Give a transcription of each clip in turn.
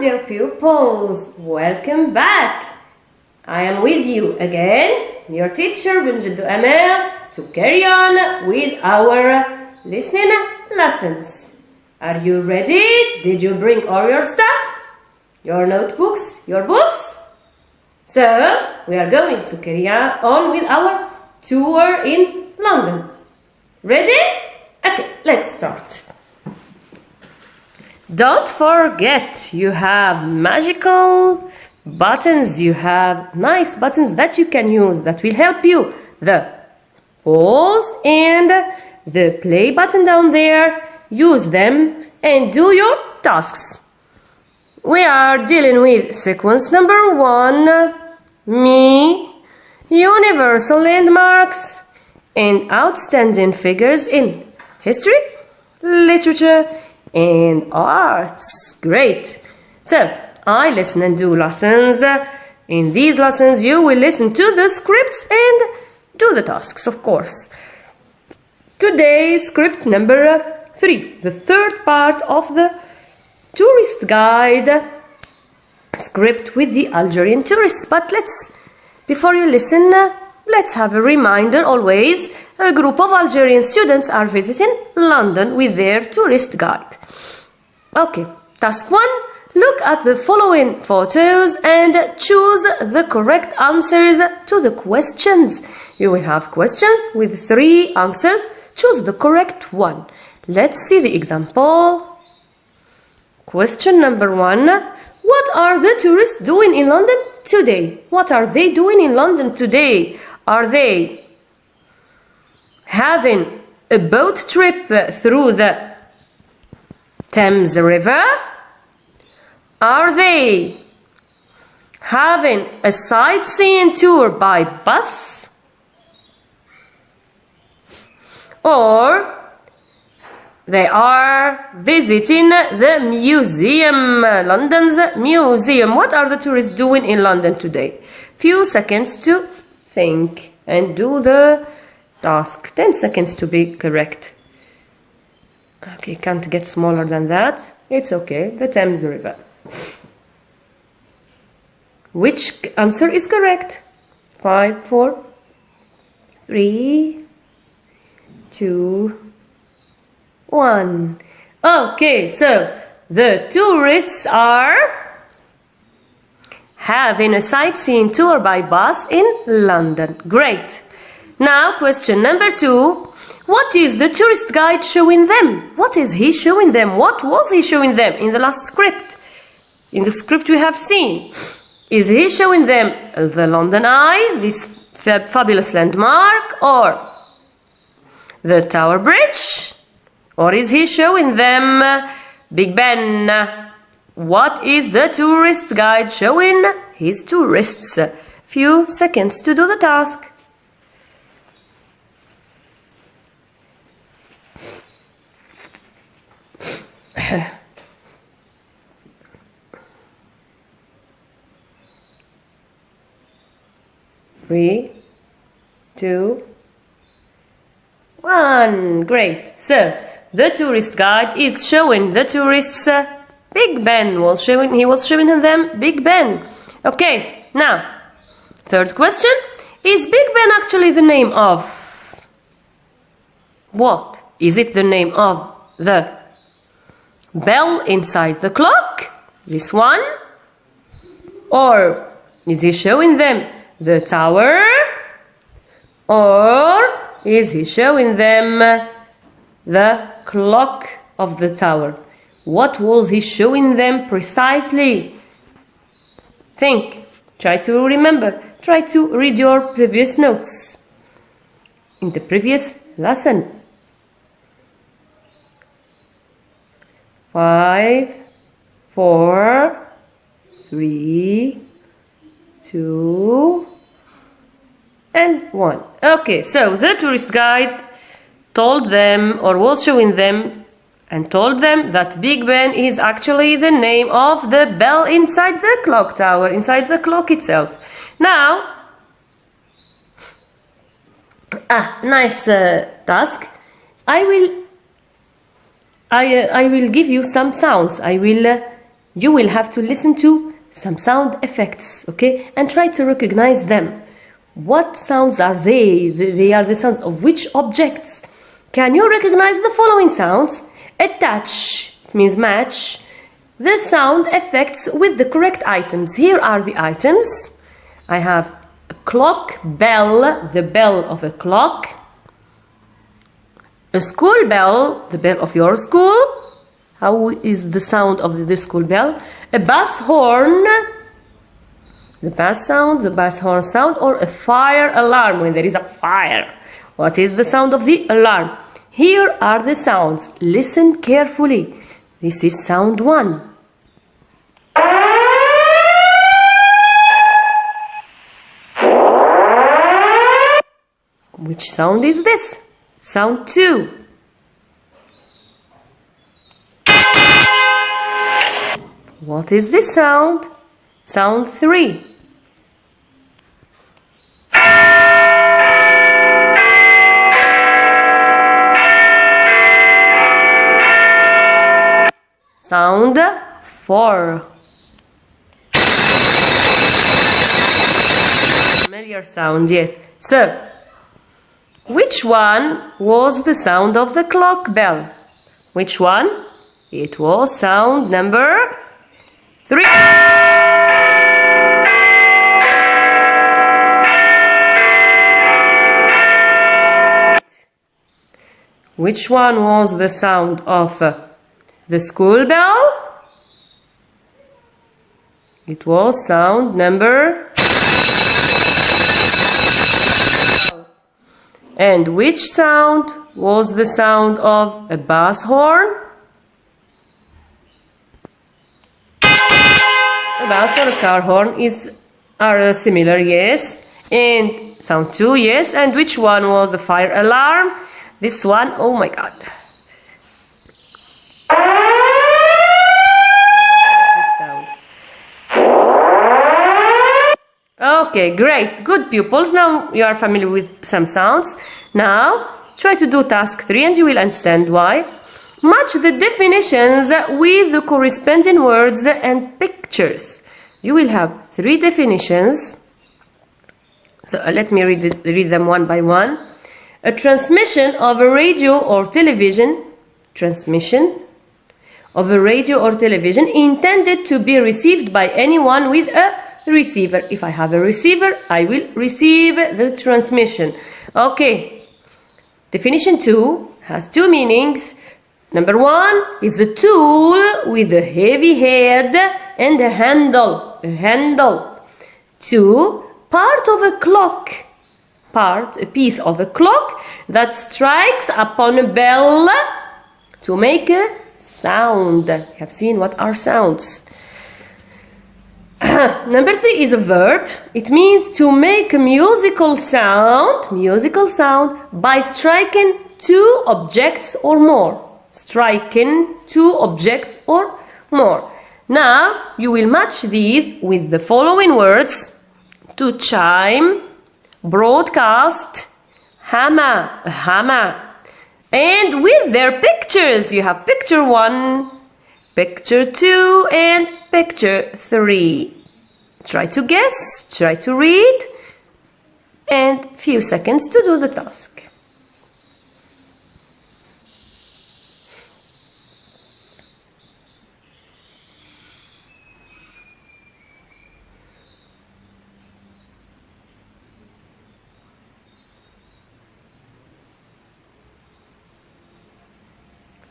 dear pupils, welcome back. I am with you again, your teacher أمال, to carry on with our listening lessons. Are you ready? Did you bring all your stuff? Your notebooks, your books? So, we are going to carry on with our tour in London. Ready? Okay, let's start. Don't forget, you have magical buttons. You have nice buttons that you can use that will help you. The pause and the play button down there. Use them and do your tasks. We are dealing with sequence number 1, me, universal landmarks, and outstanding figures in history, literature, and arts. Great. So, I listen and do lessons. In these lessons, you will listen to the scripts and do the tasks, of course. Today's script number 3, the third part of the tourist guide script with the Algerian tourists. But before you listen, let's have a reminder always. A group of Algerian students are visiting London with their tourist guide. Okay, task 1. Look at the following photos and choose the correct answers to the questions. You will have questions with 3 answers. Choose the correct one. Let's see the example. Question number 1. What are the tourists doing in London today? What are they doing in London today? Are they having a boat trip through the Thames River? Are they having a sightseeing tour by bus? Or they are visiting the museum, London's museum. What are the tourists doing in London today? Few seconds to think and do the task. 10 seconds to be correct. Okay, can't get smaller than that. It's okay. The Thames River. Which answer is correct? 5, 4, 3, 2, 1. Okay, so the tourists are having a sightseeing tour by bus in London. Great. Now, question number 2. What is the tourist guide showing them? What is he showing them? What was he showing them in the last script? In the script we have seen. Is he showing them the London Eye, this fabulous landmark, or the Tower Bridge? Or is he showing them Big Ben? What is the tourist guide showing his tourists? Few seconds to do the task. Three, 2, 1. Great. So the tourist guide is showing the tourists Big Ben. He was showing them Big Ben. Okay. Now, third question: is Big Ben actually the name of what? Is it the name of the bell inside the clock? This one? Or is he showing them the tower? Or is he showing them the clock of the tower? What was he showing them precisely? Think. Try to remember. Try to read your previous notes in the previous lesson. 5, 4, 3, 2, and 1. Okay, so the tourist guide told them, or was showing them, and told them that Big Ben is actually the name of the bell inside the clock tower, inside the clock itself. Now, nice task. I will give you some sounds. I will you will have to listen to some sound effects, okay? And try to recognize them. What sounds are they? They are the sounds of which objects? Can you recognize the following sounds? Attach, it means match, the sound effects with the correct items. Here are the items. I have a clock, bell, the bell of a clock. A school bell, the bell of your school. How is the sound of the school bell? A bus horn, the bus sound, the bus horn sound, or a fire alarm when there is a fire. What is the sound of the alarm? Here are the sounds. Listen carefully. This is sound 1. Which sound is this? Sound 2. What is this sound? Sound 3. Sound 4. Familiar sound, yes. So, which one was the sound of the clock bell? Which one? It was sound number 3. Which one was the sound of the school bell? It was sound number. And which sound was the sound of a bus horn? A bus or a car horn are similar, yes. And sound 2, yes. And which one was a fire alarm? This one, oh my God. Okay, great. Good pupils. Now you are familiar with some sounds. Now try to do task 3 and you will understand why. Match the definitions with the corresponding words and pictures. You will have 3 definitions. So let me read them one by one. A transmission of a radio or television. Transmission of a radio or television intended to be received by anyone with a receiver. If I have a receiver, I will receive the transmission. Okay. Definition 2 has 2 meanings. Number 1 is a tool with a heavy head and a handle. A handle. 2, part of a clock. A piece of a clock that strikes upon a bell to make a sound. You have seen what are sounds. Number 3 is a verb. It means to make a musical sound by striking 2 objects or more. Striking 2 objects or more. Now you will match these with the following words: to chime, broadcast, hammer, a hammer. And with their pictures, you have picture 1, picture 2, and picture 3. Try to guess, try to read, and few seconds to do the task.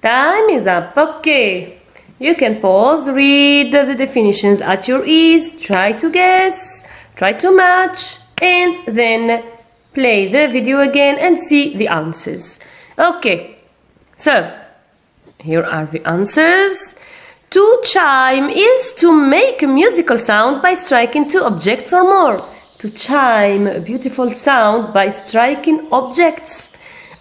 Time is up. Okay. You can pause, read the definitions at your ease, try to guess, try to match, and then play the video again and see the answers. Okay. So, here are the answers. To chime is to make a musical sound by striking 2 objects or more. To chime, a beautiful sound by striking objects.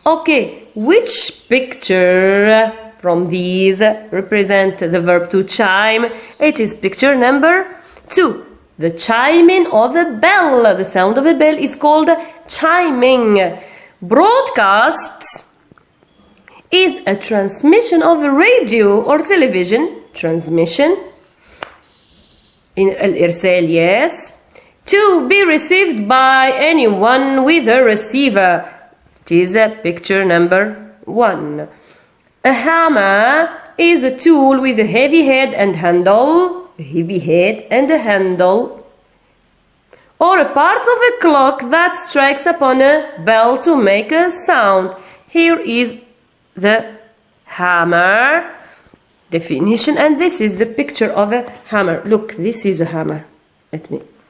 Okay, which picture from these represent the verb to chime? It is picture number 2. The chiming of a bell. The sound of a bell is called chiming. Broadcast is a transmission of a radio or television. Transmission. الإرسال, yes. To be received by anyone with a receiver. It is picture number 1. A hammer is a tool with a heavy head and handle. A heavy head and a handle. Or a part of a clock that strikes upon a bell to make a sound. Here is the hammer definition, and this is the picture of a hammer. Look, this is a hammer.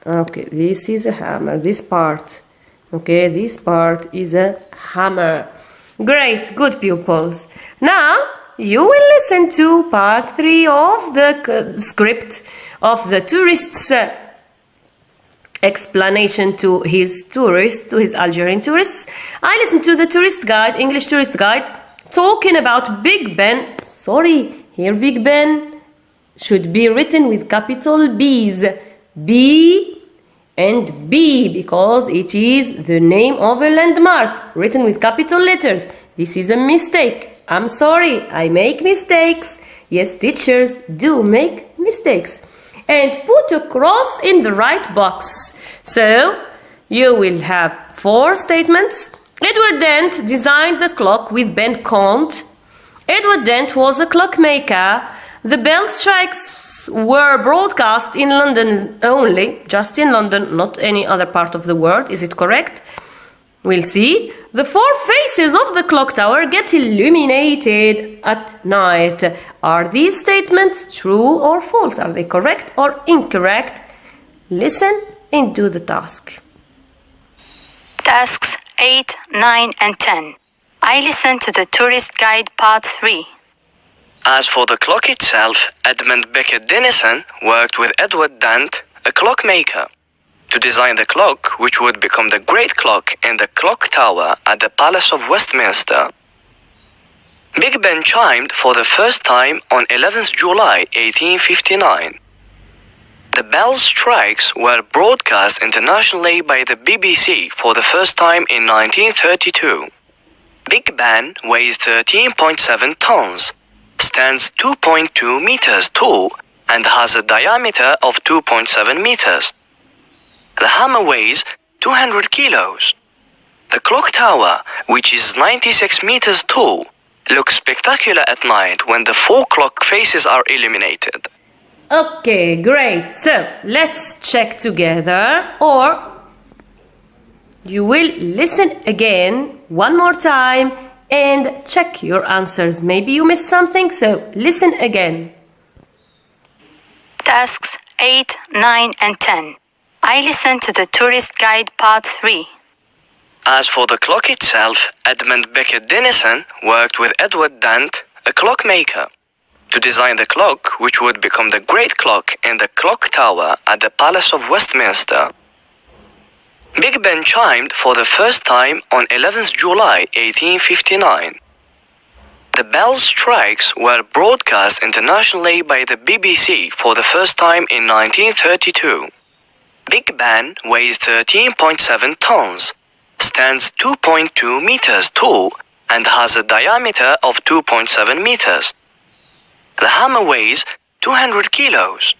Okay, this is a hammer, this part. Okay, this part is a hammer. Great, good pupils. Now, you will listen to part 3 of the script of the tourist's explanation to his Algerian tourists. I listened to the tourist guide, English tourist guide, talking about Big Ben. Sorry, here Big Ben should be written with capital B's. B and B, because it is the name of a landmark, written with capital letters. This is a mistake. I'm sorry, I make mistakes. Yes, teachers do make mistakes. And put a cross in the right box. So, you will have 4 statements. Edward Dent designed the clock with Ben Comte. Edward Dent was a clockmaker. The bell strikes were broadcast in London only, just in London, not any other part of the world. Is it correct? We'll see. The 4 faces of the clock tower get illuminated at night. Are these statements true or false? Are they correct or incorrect? Listen and do the task. Tasks 8, 9 and 10. I listened to the tourist guide part 3. As for the clock itself, Edmund Beckett Denison worked with Edward Dent, a clockmaker, to design the clock which would become the great clock in the clock tower at the Palace of Westminster. Big Ben chimed for the first time on 11th July 1859. The bell's strikes were broadcast internationally by the BBC for the first time in 1932. Big Ben weighs 13.7 tons, stands 2.2 meters tall, and has a diameter of 2.7 meters. The hammer weighs 200 kilos. The clock tower, which is 96 meters tall, looks spectacular at night when the 4 clock faces are illuminated. Okay, great. So, let's check together, or you will listen again one more time and check your answers. Maybe you missed something, so listen again. Tasks 8, 9 and 10. I listened to the tourist guide part 3. As for the clock itself, Edmund Beckett Denison worked with Edward Dent, a clockmaker, to design the clock which would become the great clock in the clock tower at the Palace of Westminster. Big Ben chimed for the first time on 11th July 1859. The bell's strikes were broadcast internationally by the BBC for the first time in 1932. Big Ben weighs 13.7 tons, stands 2.2 meters tall, and has a diameter of 2.7 meters. The hammer weighs 200 kilos.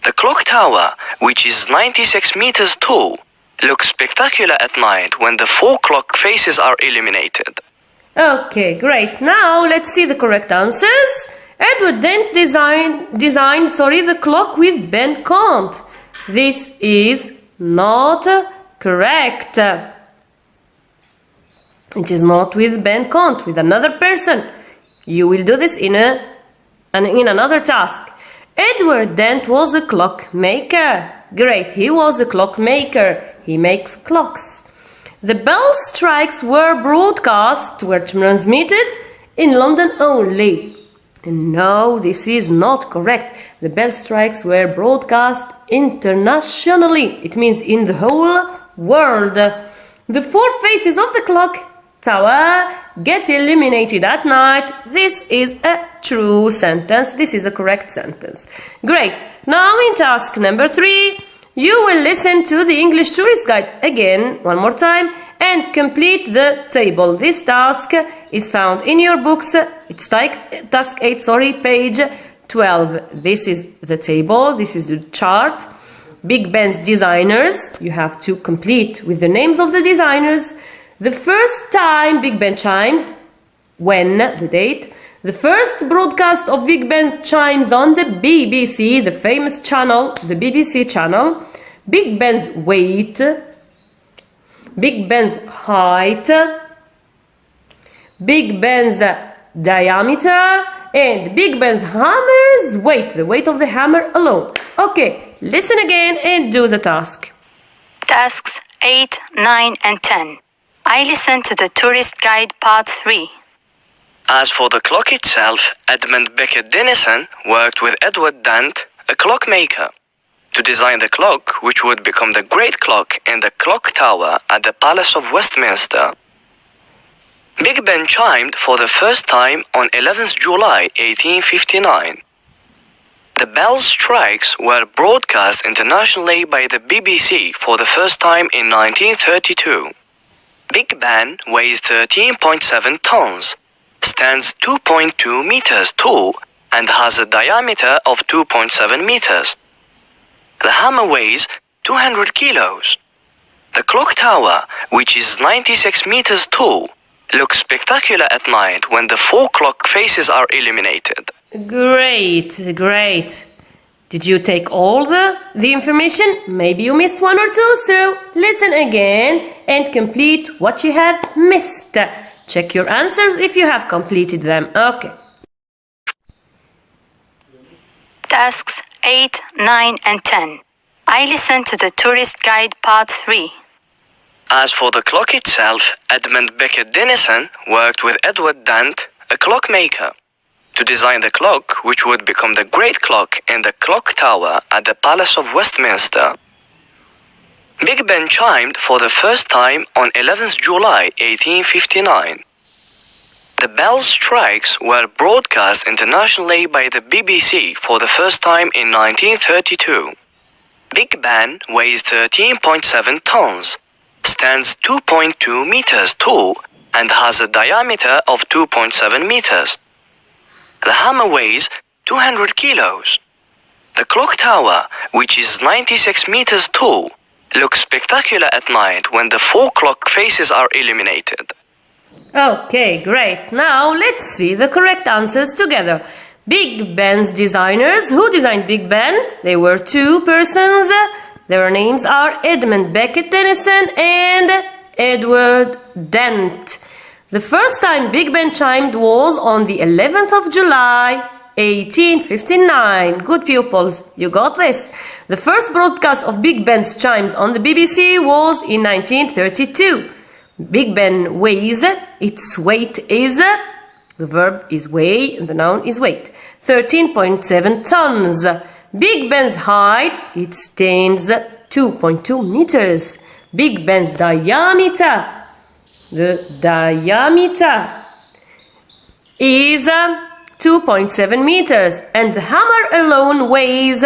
The clock tower, which is 96 meters tall, looks spectacular at night when the 4 clock faces are illuminated. Okay, great. Now let's see the correct answers. Edward Dent designed the clock with Ben Comte. This is not correct. It is not with Ben Comte, with another person. You will do this in another task. Edward Dent was a clockmaker. Great, he was a clockmaker. He makes clocks. The bell strikes were transmitted in London only. No, this is not correct. The bell strikes were broadcast internationally. It means in the whole world. The 4 faces of the clock tower get illuminated at night. This is a true sentence. This is a correct sentence. Great. Now in task number 3, you will listen to the English tourist guide again, one more time, and complete the table. This task is found in your books. It's task 8, page 12. This is the table. This is the chart. Big Ben's designers. You have to complete with the names of the designers. The first time Big Ben chimed. When, the date. The first broadcast of Big Ben's chimes on the BBC, the famous channel, the BBC channel. Big Ben's weight. Big Ben's height. Big Ben's diameter. And Big Ben's hammer's weight, the weight of the hammer alone. Okay, listen again and do the task. Tasks 8, 9, and 10. I listened to the tourist guide part 3. As for the clock itself, Edmund Beckett Denison worked with Edward Dant, a clockmaker, to design the clock which would become the great clock in the clock tower at the Palace of Westminster. Big Ben chimed for the first time on 11th July 1859. The bell's strikes were broadcast internationally by the BBC for the first time in 1932. Big Ben weighs 13.7 tons, stands 2.2 meters tall, and has a diameter of 2.7 meters. The hammer weighs 200 kilos. The clock tower, which is 96 meters tall, looks spectacular at night when the 4 clock faces are illuminated. Great, great. Did you take all the information? Maybe you missed one or two, so listen again and complete what you have missed. Check your answers if you have completed them. Okay. Tasks 8, 9, and 10. I listened to the tourist guide part 3. As for the clock itself, Edmund Beckett Denison worked with Edward Dant, a clockmaker, to design the clock which would become the great clock in the clock tower at the Palace of Westminster. Big Ben chimed for the first time on 11th July 1859. The bell's strikes were broadcast internationally by the BBC for the first time in 1932. Big Ben weighs 13.7 tons, stands 2.2 meters tall, and has a diameter of 2.7 meters. The hammer weighs 200 kilos. The clock tower, which is 96 meters tall, looks spectacular at night when the 4 clock faces are illuminated. Okay, great. Now let's see the correct answers together. Big Ben's designers. Who designed Big Ben? They were 2 persons. Their names are Edmund Beckett Denison and Edward Dant. The first time Big Ben chimed was on the 11th of July 1859. Good pupils, you got this. The first broadcast of Big Ben's chimes on the BBC was in 1932. Big Ben weighs, its weight is, the verb is weigh and the noun is weight, 13.7 tons. Big Ben's height, it stands 2.2 meters. Big Ben's diameter, the diameter is 2.7 meters, and the hammer alone weighs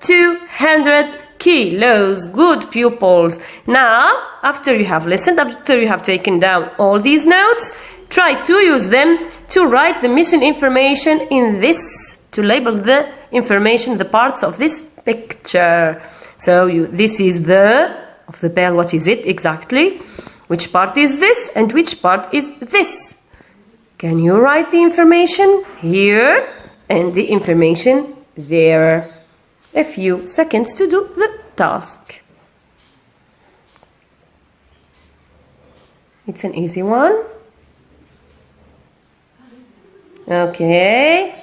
200 kilos. Good pupils. Now, after you have listened, after you have taken down all these notes, try to use them to write the missing information in this, to label the information, the parts of this picture. So this is the of the bell. What is it exactly? Which part is this and which part is this? Can you write the information here and the information there? A few seconds to do the task. It's an easy one. Okay.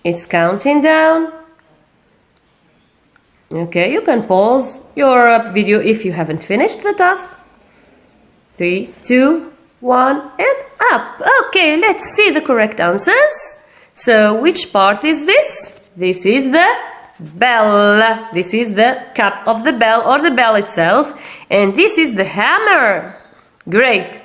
It's counting down. Okay, you can pause your video if you haven't finished the task. 3, 2, 1, and up. Okay, let's see the correct answers. So, which part is this? This is the bell. This is the cap of the bell or the bell itself. And this is the hammer. Great.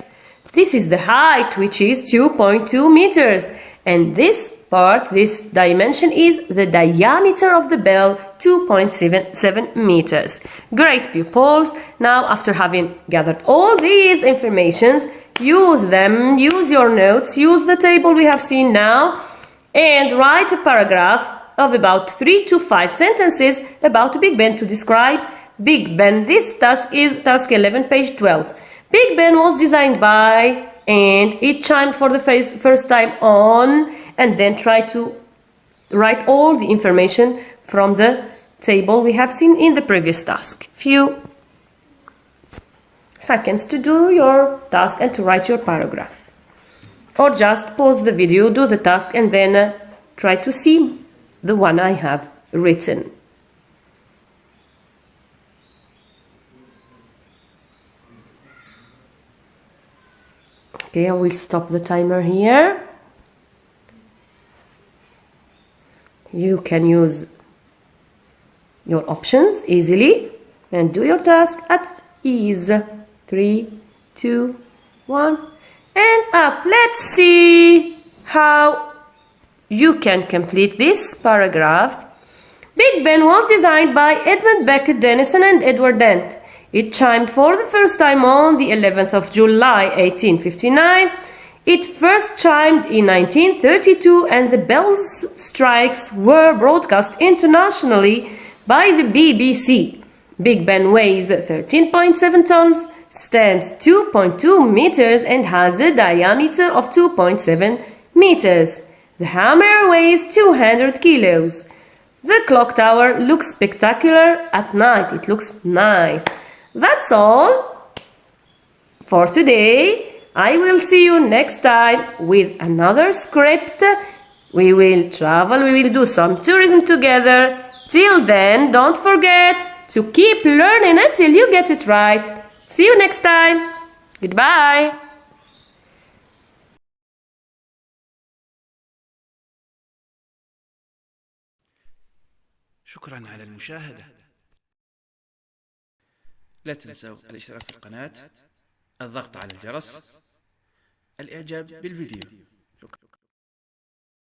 This is the height, which is 2.2 meters. And this part, this dimension is the diameter of the bell, 2.77 meters. Great pupils. Now, after having gathered all these informations, use them, use your notes, use the table we have seen now, and write a paragraph of about 3 to 5 sentences about Big Ben to describe Big Ben. This task is task 11, page 12. Big Ben was designed by, and it chimed for the first time on, and then try to write all the information from the table we have seen in the previous task. Few seconds to do your task and to write your paragraph. Or just pause the video, do the task, and then try to see the one I have written. Okay, I will stop the timer here. You can use your options easily and do your task at ease. 3, 2, 1, and up. Let's see how you can complete this paragraph. Big Ben was designed by Edmund Beckett Denison and Edward Dent. It chimed for the first time on the 11th of July 1859. It first chimed in 1932, and the bell's strikes were broadcast internationally by the BBC. Big Ben weighs 13.7 tons, stands 2.2 meters, and has a diameter of 2.7 meters. The hammer weighs 200 kilos. The clock tower looks spectacular at night. It looks nice. That's all for today. I will see you next time with another script. We will travel, we will do some tourism together. Till then, don't forget to keep learning until you get it right. See you next time. Goodbye. شكرا على المشاهدة. لا تنسوا الاشتراك في القناة، الضغط على الجرس، الإعجاب بالفيديو.